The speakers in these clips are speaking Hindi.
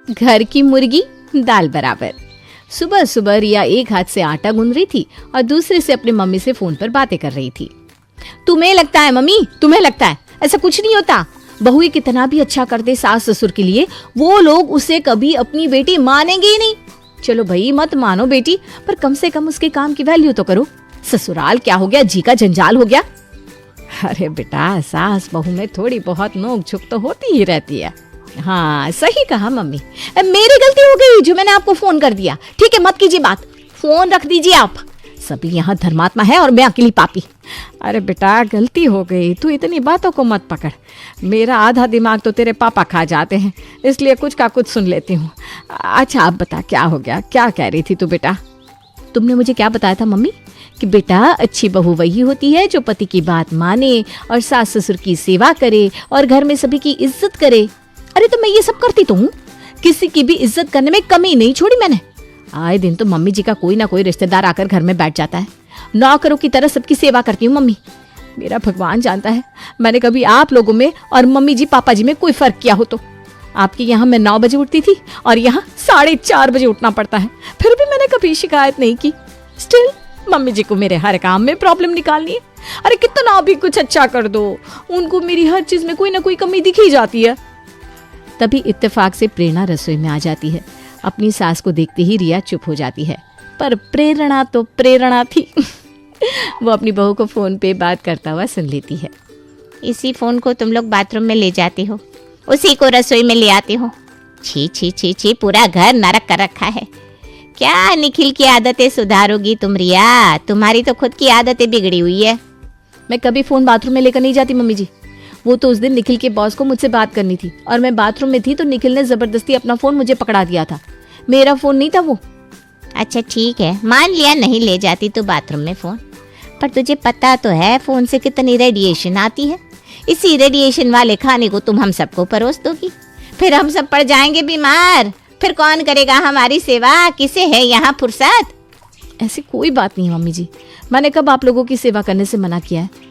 घर की मुर्गी दाल बराबर। सुबह सुबह रिया एक हाथ से आटा गूंद रही थी और दूसरे से अपनी मम्मी से फोन पर बातें कर रही थी। तुम्हें लगता है मम्मी, तुम्हें लगता है ऐसा कुछ नहीं होता। बहू ही कितना भी अच्छा कर दे सास ससुर के लिए, वो लोग उसे कभी अपनी बेटी मानेंगे ही नहीं। चलो भाई मत मानो बेटी, पर कम से कम उसके काम की वैल्यू तो करो। ससुराल क्या हो गया, जी का जंजाल हो गया। अरे बेटा, सास बहू में थोड़ी बहुत नोक झोंक तो होती ही रहती है। हाँ सही कहा मम्मी, मेरी गलती हो गई जो मैंने आपको फोन कर दिया। ठीक है मत कीजिए बात, फोन रख दीजिए आप। सभी यहाँ धर्मात्मा है और मैं अकेली पापी। अरे बेटा गलती हो गई, तू इतनी बातों को मत पकड़। मेरा आधा दिमाग तो तेरे पापा खा जाते हैं, इसलिए कुछ का कुछ सुन लेती हूँ। अच्छा आप बता क्या हो गया, क्या कह रही थी तू बेटा? तुमने मुझे क्या बताया था मम्मी कि बेटा अच्छी बहू वही होती है जो पति की बात माने और सास ससुर की सेवा करे और घर में सभी की इज्जत करे। अरे तो मैं ये सब करती तो हूँ, किसी की भी इज्जत करने में कमी नहीं छोड़ी मैंने। आए दिन तो मम्मी जी का कोई ना कोई रिश्तेदार आकर घर में बैठ जाता है, नौकरों की तरह सबकी सेवा करती हूँ मम्मी। मेरा भगवान जानता है मैंने कभी आप लोगों में और मम्मी जी पापा जी में कोई फर्क किया हो तो। आपके यहाँ मैं 9 बजे उठती थी और यहाँ 4:30 बजे उठना पड़ता है, फिर भी मैंने कभी शिकायत नहीं की। स्टिल मम्मी जी को मेरे हर काम में प्रॉब्लम निकालनी है। अरे कितना भी कुछ अच्छा कर दो, उनको मेरी हर चीज में कोई ना कोई कमी दिखी जाती है। तभी इत्तेफाक से प्रेरणा रसोई में आ जाती है। अपनी सास को देखते ही रिया चुप हो जाती है, पर प्रेरणा तो प्रेरणा थी। वो अपनी बहू को फोन पे बात करता हुआ सुन लेती है। इसी फोन को तुम लोग बाथरूम में ले जाते हो, उसी को रसोई में ले आते हो। छी छी छी छी, पूरा घर नरक कर रखा है। क्या निखिल की आदतें सुधारोगी तुम रिया? तुम्हारी तो खुद की आदतें बिगड़ी हुई है। मैं कभी फोन बाथरूम में लेकर नहीं जाती मम्मी जी। वो तो उस दिन निखिल के बॉस को मुझसे बात करनी थी और मैं बाथरूम में थी तो निखिल ने जबरदस्ती अपना फोन मुझे पकड़ा दिया था। मेरा फोन नहीं था वो। अच्छा ठीक है, मान लिया नहीं ले जाती तो बाथरूम में फोन, पर तुझे पता तो है फोन से कितनी रेडिएशन आती है। इसी रेडिएशन वाले खाने को तुम हम सबको परोस दोगी, फिर हम सब पड़ जाएंगे बीमार। फिर कौन करेगा हमारी सेवा? किसे है यहाँ फुर्सत? ऐसी कोई बात नहीं मम्मी जी, मैंने कब आप लोगों की सेवा करने से मना किया है?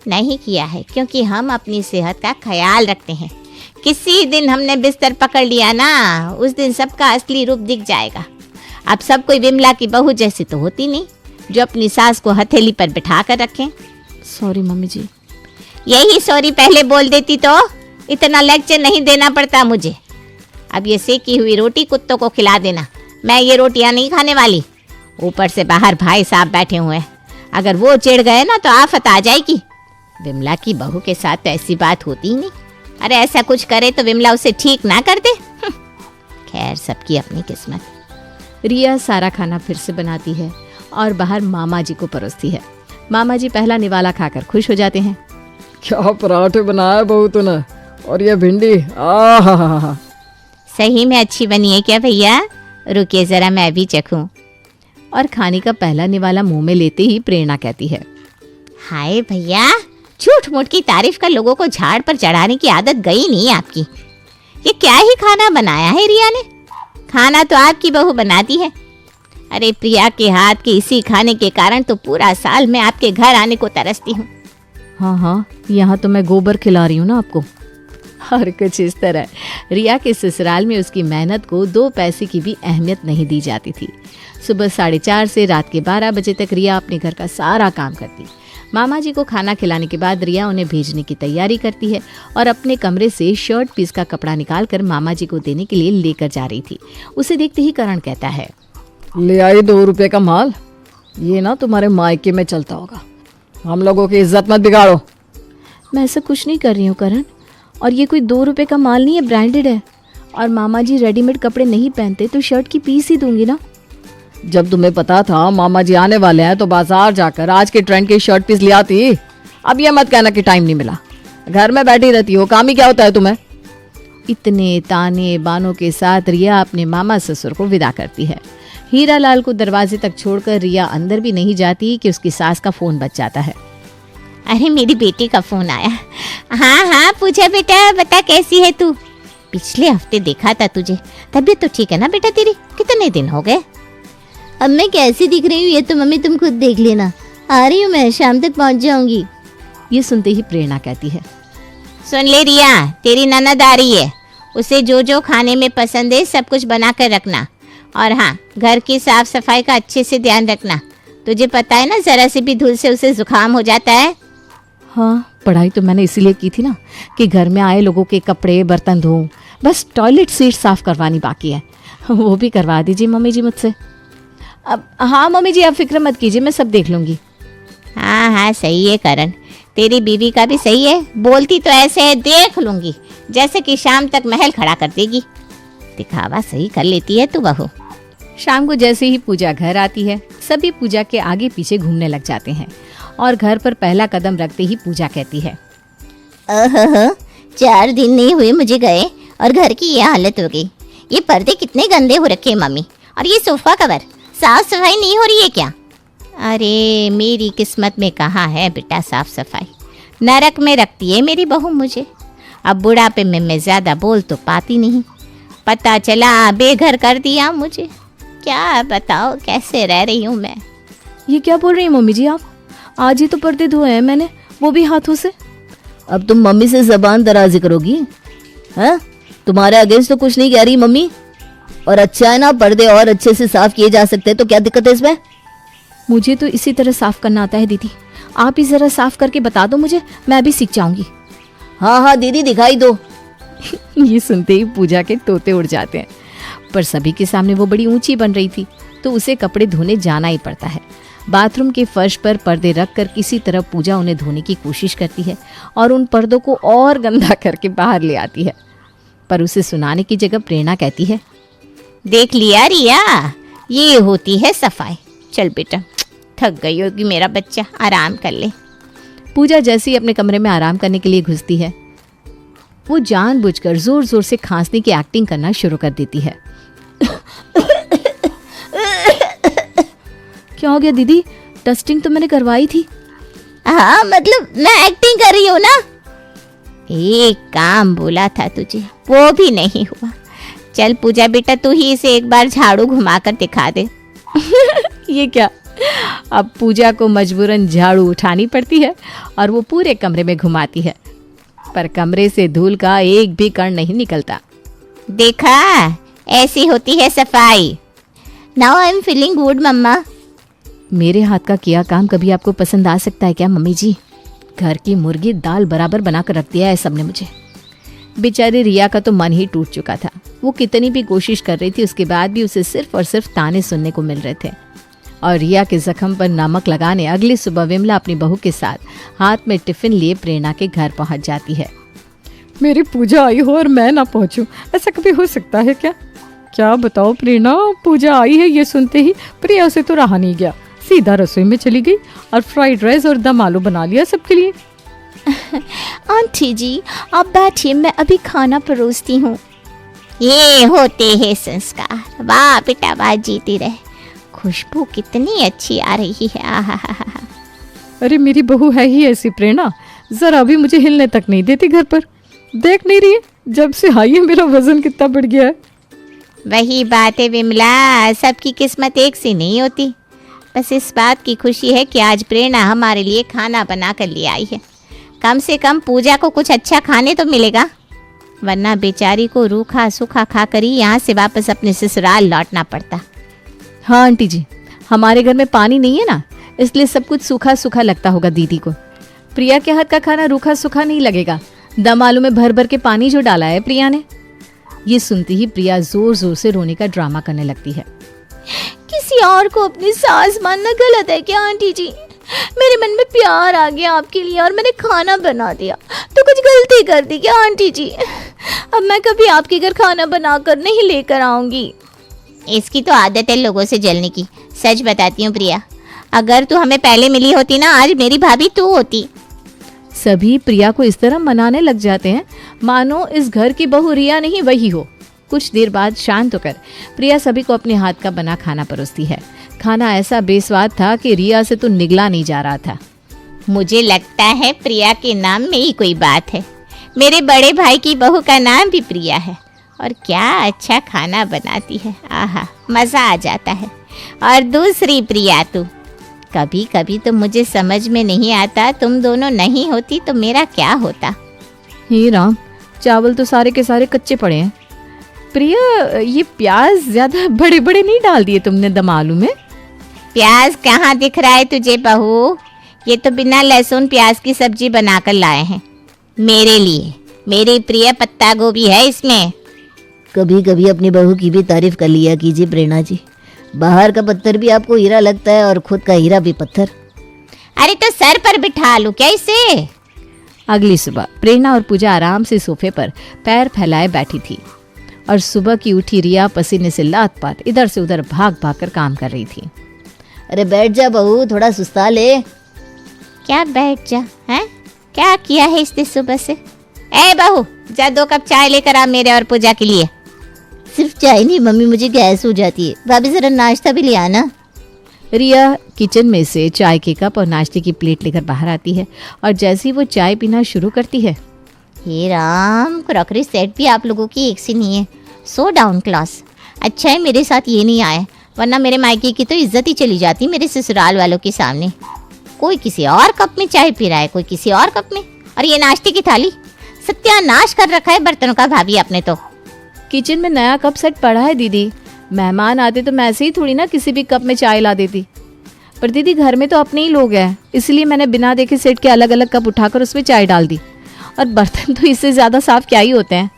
नहीं किया है, क्योंकि हम अपनी सेहत का ख्याल रखते हैं। किसी दिन हमने बिस्तर पकड़ लिया ना, उस दिन सबका असली रूप दिख जाएगा। अब सब कोई विमला की बहू जैसी तो होती नहीं, जो अपनी सास को हथेली पर बिठा कर रखें। सॉरी मम्मी जी। यही सॉरी पहले बोल देती तो इतना लेक्चर नहीं देना पड़ता मुझे। अब ये सेकी हुई रोटी कुत्तों को खिला देना, मैं ये रोटियां नहीं खाने वाली। ऊपर से बाहर भाई साहब बैठे हुए हैं, अगर वो चिढ़ गए ना तो आफत आ जाएगी। विमला की बहू के साथ तो ऐसी बात होती ही नहीं। अरे ऐसा कुछ करे तो विमला उसे ठीक ना कर दे। खैर सबकी अपनी किस्मत। रिया सारा खाना फिर से बनाती है और बाहर मामा जी को परोसती है। मामा जी पहला निवाला खाकर खुश हो जाते हैं। क्या पराठे बनाए बहू तूने, और ये भिंडी, आहा। सही में अच्छी बनी है क्या भैया? रुकिए जरा मैं भी चखूं। और खाने का पहला निवाला मुंह में लेते ही प्रेरणा कहती है, हाय भैया, झूठ मूठ की तारीफ कर लोगों को झाड़ पर चढ़ाने की आदत गई नहीं आपकी। ये क्या ही खाना बनाया है रिया ने? खाना तो आपकी बहू बनाती है। अरे प्रिया के हाथ के इसी खाने के कारण तो पूरा साल मैं आपके घर आने को तरसती हूँ। हाँ हाँ, यहाँ तो मैं गोबर खिला रही हूँ ना आपको। और कुछ इस तरह रिया के ससुराल में उसकी मेहनत को 2 पैसे की भी अहमियत नहीं दी जाती थी। सुबह 4:30 से रात के 12 बजे तक रिया अपने घर का सारा काम करती। मामा जी को खाना खिलाने के बाद रिया उन्हें भेजने की तैयारी करती है और अपने कमरे से शर्ट पीस का कपड़ा निकालकर मामा जी को देने के लिए लेकर जा रही थी। उसे देखते ही करण कहता है, ले आई 2 रुपए का माल, ये ना तुम्हारे मायके में चलता होगा। हम लोगों की इज्जत मत बिगाड़ो। मैं ऐसा कुछ नहीं कर रही हूँ करण, और ये कोई 2 रुपए का माल नहीं है, ब्रांडेड है। और मामा जी रेडीमेड कपड़े नहीं पहनते तो शर्ट की पीस ही दूंगी ना। जब तुम्हें पता था मामा जी आने वाले हैं तो बाजार जाकर आज के ट्रेंड की शर्ट पीस ले आती। अब ये मत कहना कि टाइम नहीं मिला, घर में बैठी रहती हो, काम ही क्या होता है तुम्हें। इतने ताने बानों के साथ रिया अपने मामा ससुर को विदा करती है। हीरा लाल को दरवाजे तक छोड़कर रिया अंदर भी नहीं जाती कि उसकी सास का फोन बज जाता है। अरे मेरी बेटी का फोन आया। हाँ हाँ पूछा बेटा, बता कैसी है तू? पिछले हफ्ते देखा था तुझे, तबीयत तो ठीक है ना बेटा तेरी? कितने दिन हो गए? अब मैं कैसी दिख रही हूँ ये तो मम्मी तुम खुद देख लेना। आ रही हूँ मैं, शाम तक पहुँच जाऊंगी। ये सुनते ही प्रेरणा कहती है, सुन ले रिया, तेरी ननद आ रही है। उसे जो जो खाने में पसंद है सब कुछ बना कर रखना। और हाँ, घर की साफ सफाई का अच्छे से ध्यान रखना। तुझे पता है ना, जरा सी भी धूल से उसे जुकाम हो जाता है। हाँ, पढ़ाई तो मैंने इसीलिए की थी ना कि घर में आए लोगों के कपड़े बर्तन धोऊं। बस टॉयलेट सीट साफ करवानी बाकी है, वो भी करवा दीजिए मम्मी जी मुझसे। अब हाँ मम्मी जी, आप फिक्र मत कीजिए, मैं सब देख लूँगी। हाँ हाँ, सही है करण, तेरी बीवी का भी सही है। बोलती तो ऐसे है, देख लूंगी, जैसे कि शाम तक महल खड़ा कर देगी। दिखावा सही कर लेती है तू बहू। शाम को जैसे ही पूजा घर आती है, सभी पूजा के आगे पीछे घूमने लग जाते हैं और घर पर पहला कदम रखते ही पूजा कहती है, ओहो, 4 दिन नहीं हुए मुझे गए और घर की ये हालत हो गई। ये पर्दे कितने गंदे हो रखे हैं मम्मी, और ये सोफा कवर साफ सफाई नहीं हो रही है क्या? अरे मेरी किस्मत में कहाँ है बेटा साफ सफाई, नरक में रखती है मेरी बहू मुझे। अब बुढ़ापे में मैं ज़्यादा बोल तो पाती नहीं, पता चला बेघर कर दिया मुझे। क्या बताओ कैसे रह रही हूँ मैं। ये क्या बोल रही हैं मम्मी जी आप? आज ही तो पर्दे धोए हैं मैंने, वो भी हाथों से। अब तुम मम्मी से जबान दराजी करोगी? हैं? तुम्हारे अगेंस्ट तो कुछ नहीं कह रही मम्मी। और अच्छा है ना, पर्दे और अच्छे से साफ किए जा सकते हैं, तो क्या दिक्कत है इसमें? मुझे तो इसी तरह साफ करना आता है दीदी, आप ही जरा साफ करके बता दो मुझे, मैं भी सीख जाऊंगी। हाँ हाँ दीदी, दिखाई दो। ये सुनते ही पूजा के तोते उड़ जाते हैं, पर सभी के सामने वो बड़ी ऊंची बन रही थी तो उसे कपड़े धोने जाना ही पड़ता है। बाथरूम के फर्श पर पर्दे रखकर किसी तरह पूजा उन्हें धोने की कोशिश करती है और उन पर्दों को और गंदा करके बाहर ले आती है, पर उसे सुनाने की जगह प्रेरणा कहती है, देख लिया रिया, ये होती है सफाई। चल बेटा, थक गई होगी मेरा बच्चा, आराम कर ले। पूजा जैसे ही अपने कमरे में आराम करने के लिए घुसती है, वो जानबूझकर जोर जोर से खांसने की एक्टिंग करना शुरू कर देती है। क्या हो गया दीदी? डस्टिंग तो मैंने करवाई थी। हाँ मतलब मैं एक्टिंग कर रही हूँ ना। एक काम बोला था तुझे, वो भी नहीं हुआ। चल पूजा बेटा, तू ही इसे एक बार झाड़ू घुमाकर दिखा दे। ये क्या? अब पूजा को मजबूरन झाड़ू उठानी पड़ती है और वो पूरे कमरे में घुमाती है, पर कमरे से धूल का एक भी कण नहीं निकलता। देखा, ऐसी होती है सफाई। Now I am feeling good mamma. मेरे हाथ का किया काम कभी आपको पसंद आ सकता है क्या मम्मी जी? घर की मुर्गी दाल बराबर बनाकर रख दिया है सबने मुझे। बेचारी रिया का तो मन ही टूट चुका था। वो कितनी भी कोशिश कर रही थी, उसके बाद भी उसे सिर्फ और सिर्फ ताने सुनने को मिल रहे थे। और रिया के जख्म पर नमक लगाने अगली सुबह विमला अपनी बहू के साथ हाथ में टिफिन लिए प्रेरणा के घर पहुंच जाती है। मेरी पूजा आई हो और मैं ना पहुंचूं, ऐसा कभी हो सकता है क्या? क्या बताओ प्रेरणा, पूजा आई है ये सुनते ही प्रिया से तो रहा नहीं गया, सीधा रसोई में चली गई और फ्राइड राइस और दम आलू बना लिया सबके लिए। आंटी जी आप बैठिए, मैं अभी खाना परोसती हूँ। ये होते हैं संस्कार। वाह बेटा वाह, जीती रहे। खुशबू कितनी अच्छी आ रही है। आहा। अरे मेरी बहू है ही ऐसी प्रेरणा, जरा भी मुझे हिलने तक नहीं देती घर पर। देख नहीं रही है जब से आई है मेरा वजन कितना बढ़ गया है। वही बात है विमला, सबकी किस्मत एक सी नहीं होती। बस इस बात की खुशी है कि आज प्रेरणा हमारे लिए खाना बना कर ले आई है। कम से कम पूजा को कुछ अच्छा खाने तो मिलेगा, वरना बेचारी को रूखा सूखा खाकर ही यहाँ से वापस अपने ससुराल लौटना पड़ता। हाँ आंटी जी, हमारे घर में पानी नहीं है ना, इसलिए सब कुछ सूखा सूखा लगता होगा दीदी को। प्रिया के हाथ का खाना रूखा सूखा नहीं लगेगा, दम आलू में भर भर के पानी जो डाला है प्रिया ने। ये सुनती ही प्रिया जोर जोर से रोने का ड्रामा करने लगती है। किसी और को अपनी सास मानना गलत है क्या आंटी जी? मेरे मन में प्यार आ गया आपके लिए और मैंने खाना बना दिया तो कुछ गलती कर दी क्या आंटी जी? अब मैं कभी आपके घर खाना बनाकर नहीं लेकर आऊंगी। इसकी तो आदत है लोगों से जलने की। सच बताती हूँ प्रिया, अगर तू हमें पहले मिली होती ना, आज मेरी भाभी तू होती। सभी प्रिया को इस तरह मनाने लग जाते हैं मानो इस घर की बहू रिया नहीं वही हो। कुछ देर बाद शांत होकर प्रिया सभी को अपने हाथ का बना खाना परोसती है। खाना ऐसा बेस्वाद था कि रिया से तो निगला नहीं जा रहा था। मुझे लगता है प्रिया के नाम में ही कोई बात है। मेरे बड़े भाई की बहू का नाम भी प्रिया है और क्या अच्छा खाना बनाती है। आहा, मज़ा आ जाता है। और दूसरी प्रिया तू, कभी कभी तो मुझे समझ में नहीं आता, तुम दोनों नहीं होती तो मेरा क्या होता। हे राम, चावल तो सारे के सारे कच्चे पड़े हैं। प्रिया, ये प्याज ज्यादा बड़े बड़े नहीं डाल दिए तुमने दम आलू में? प्याज कहाँ दिख रहा है तुझे बहू? ये तो बिना लहसुन प्याज की सब्जी बनाकर लाए हैं मेरे लिए। मेरी प्रिय पत्ता गोभी है इसमें। कभी कभी अपनी बहू की भी तारीफ कर लिया कीजिए प्रेरणा जी। बाहर का पत्थर भी आपको हीरा लगता है और खुद का हीरा भी पत्थर। अरे तो सर पर बिठा लूं क्या इसे? अगली सुबह प्रेरणा और पूजा आराम से सोफे पर पैर फैलाए बैठी थी और सुबह की उठी रिया पसीने से लात-पात इधर से उधर भाग भाग कर काम कर रही थी। अरे बैठ जा बहू, थोड़ा सुस्ता ले। क्या बैठ जा हैं? क्या किया है इसने सुबह से? ए बहू, जा 2 कप चाय लेकर आ मेरे और पूजा के लिए। सिर्फ चाय नहीं मम्मी, मुझे गैस हो जाती है। भाभी जरा नाश्ता भी ले आना। रिया किचन में से चाय के कप और नाश्ते की प्लेट लेकर बाहर आती है और जैसे ही वो चाय पीना शुरू करती है, हे राम, क्रॉकरी सेट भी आप लोगों की एक सी नहीं है। So down class. अच्छा है मेरे साथ ये नहीं आए, वरना मेरे मायके की तो इज्जत ही चली जाती मेरे ससुराल वालों के सामने। कोई किसी और कप में चाय पी रहा है, कोई किसी और कप में। और ये नाश्ते की थाली सत्यानाश कर रखा है बर्तनों का भाभी आपने तो। किचन में नया कप सेट पड़ा है दीदी। मेहमान आते तो मैं ऐसे ही थोड़ी ना किसी भी कप में चाय ला देती। पर दीदी घर में तो अपने ही लोग हैं, इसलिए मैंने बिना देखे सेट के अलग अलग कप उठाकर उसमें चाय डाल दी। और बर्तन तो इससे ज़्यादा साफ क्या ही होते हैं।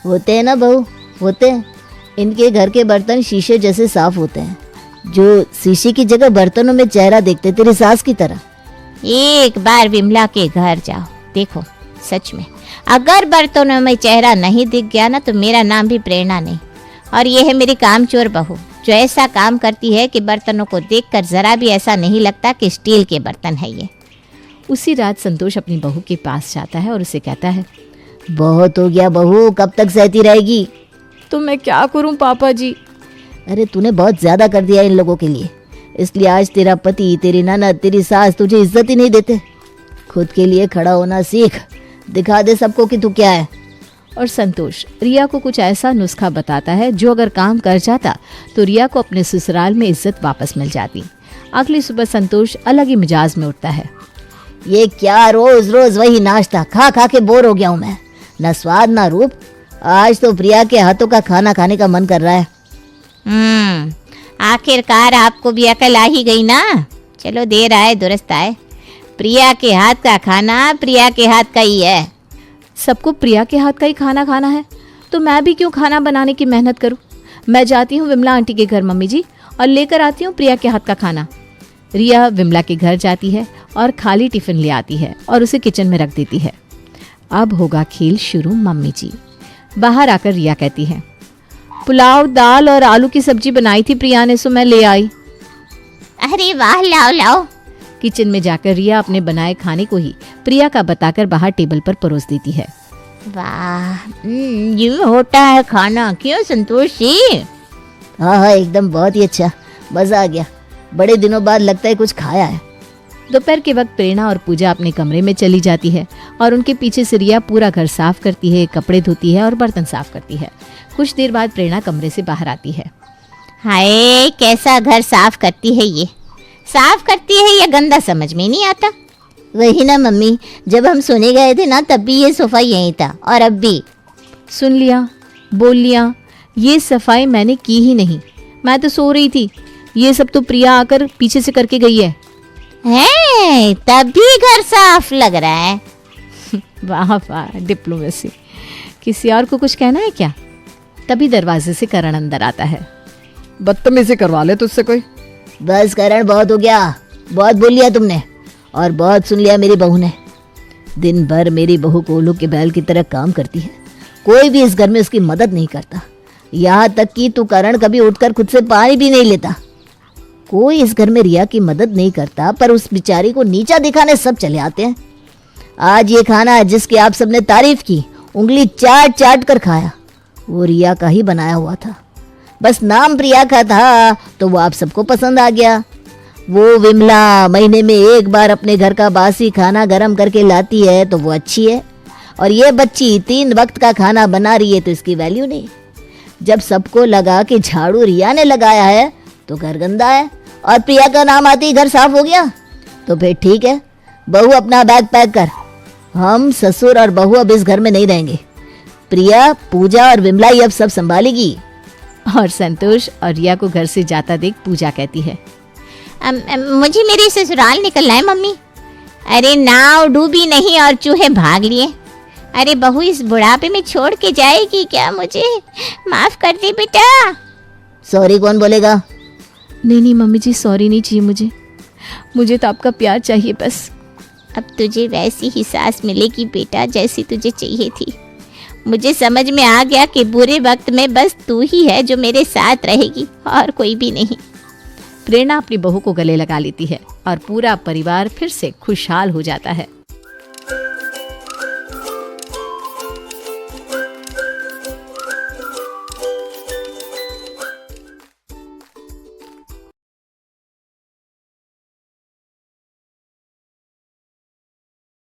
होते हैं ना बहू, होते हैं। इनके घर के बर्तन शीशे जैसे साफ होते हैं, जो शीशे की जगह बर्तनों में चेहरा देखते तेरी सास की तरह। एक बार विमला के घर जाओ, देखो सच में अगर बर्तनों में चेहरा नहीं दिख गया ना तो मेरा नाम भी प्रेरणा नहीं। और ये है मेरी कामचोर बहू, जो ऐसा काम करती है कि बर्तनों को देखकर जरा भी ऐसा नहीं लगता कि स्टील के बर्तन है ये। उसी रात संतोष अपनी बहू के पास जाता है और उसे कहता है, बहुत हो गया बहू, कब तक सहती रहेगी? तो मैं क्या करूं पापा जी? अरे तूने बहुत ज्यादा कर दिया इन लोगों के लिए, इसलिए आज तेरा पति, तेरी ननद, तेरी सास तुझे इज्जत ही नहीं देते। खुद के लिए खड़ा होना सीख, दिखा दे सबको कि तू क्या है। और संतोष रिया को कुछ ऐसा नुस्खा बताता है जो अगर काम कर जाता तो रिया को अपने ससुराल में इज्जत वापस मिल जाती। अगली सुबह संतोष अलग ही मिजाज में उठता है। ये क्या रोज रोज वही नाश्ता, खा खा के बोर हो गया हूँ मैं। ना स्वाद ना रूप। आज तो प्रिया के हाथों का खाना खाने का मन कर रहा है। आखिरकार आपको भी अकल आ ही गई ना। चलो देर आए दुरुस्त आए। प्रिया के हाथ का खाना प्रिया के हाथ का ही है। सबको प्रिया के हाथ का ही खाना खाना है तो मैं भी क्यों खाना बनाने की मेहनत करूं? मैं जाती हूँ विमला आंटी के घर मम्मी जी और लेकर आती हूँ प्रिया के हाथ का खाना। रिया विमला के घर जाती है और खाली टिफिन ले आती है और उसे किचन में रख देती है। अब होगा खेल शुरू मम्मी जी। बाहर आकर रिया कहती है, पुलाव, दाल और आलू की सब्जी बनाई थी प्रिया ने, सो मैं ले आई। अरे वाह, लाओ लाओ। किचन में जाकर रिया अपने बनाए खाने को ही प्रिया का बताकर बाहर टेबल पर परोस देती है। वाह, ये होता है खाना, क्यों संतोष जी? हाँ हाँ एकदम, बहुत ही अच्छा, मजा आ गया। बड़े दिनों बाद लगता है कुछ खाया है। दोपहर के वक्त प्रेरणा और पूजा अपने कमरे में चली जाती है और उनके पीछे से रिया पूरा घर साफ करती है, कपड़े धोती है और बर्तन साफ करती है। कुछ देर बाद प्रेरणा कमरे से बाहर आती है। हाय, कैसा घर साफ करती है ये। साफ करती है या गंदा समझ में नहीं आता। वही ना मम्मी, जब हम सोने गए थे ना तब भी ये सोफा यहीं था और अब भी। सुन लिया, बोल लिया, ये सफाई मैंने की ही नहीं। मैं तो सो रही थी, ये सब तो प्रिया आकर पीछे से करके गई है। हैं, तब भी घर साफ लग रहा है। वाह वाह, डिप्लोमेसी। किसी और को कुछ कहना है क्या? तभी दरवाजे से करण अंदर आता है। बदतमीजी करवा ले तुझसे कोई। बस करण, बहुत हो गया, बहुत बोल लिया तुमने और बहुत सुन लिया मेरी बहू ने। दिन भर मेरी बहू कोल्हू के बैल की तरह काम करती है, कोई भी इस घर में उसकी मदद नहीं करता। यहाँ तक कि तू करण कभी उठकर खुद से पानी भी नहीं लेता। कोई इस घर में रिया की मदद नहीं करता, पर उस बेचारी को नीचा दिखाने सब चले आते हैं। आज ये खाना जिसकी आप सबने तारीफ की, उंगली चाट चाट कर खाया, वो रिया का ही बनाया हुआ था। बस नाम प्रिया का था तो वो आप सबको पसंद आ गया। वो विमला महीने में एक बार अपने घर का बासी खाना गरम करके लाती है तो वो अच्छी है, और ये बच्ची 3 वक्त का खाना बना रही है तो इसकी वैल्यू नहीं। जब सबको लगा कि झाड़ू रिया ने लगाया है तो घर गंदा है, और प्रिया का नाम आते ही घर साफ हो गया। तो फिर ठीक है, बहू अपना बैग पैक कर। हम ससुर और बहू अब इस घर में नहीं रहेंगे। प्रिया, पूजा और विमला ये अब सब संभालेगी। और संतोष और रिया को घर से जाता देख पूजा कहती है, मुझे मेरे ससुराल निकलना है मम्मी। अरे नाव डूबी नहीं और चूहे भाग लिए। अरे बहू इस बुढ़ापे में छोड़ के जाएगी क्या मुझे? माफ कर दे बेटा। सॉरी कौन बोलेगा? नहीं नहीं मम्मी जी, सॉरी नहीं चाहिए मुझे तो आपका प्यार चाहिए बस। अब तुझे वैसी ही सास मिलेगी बेटा जैसी तुझे चाहिए थी। मुझे समझ में आ गया कि बुरे वक्त में बस तू ही है जो मेरे साथ रहेगी और कोई भी नहीं। प्रेरणा अपनी बहू को गले लगा लेती है और पूरा परिवार फिर से खुशहाल हो जाता है।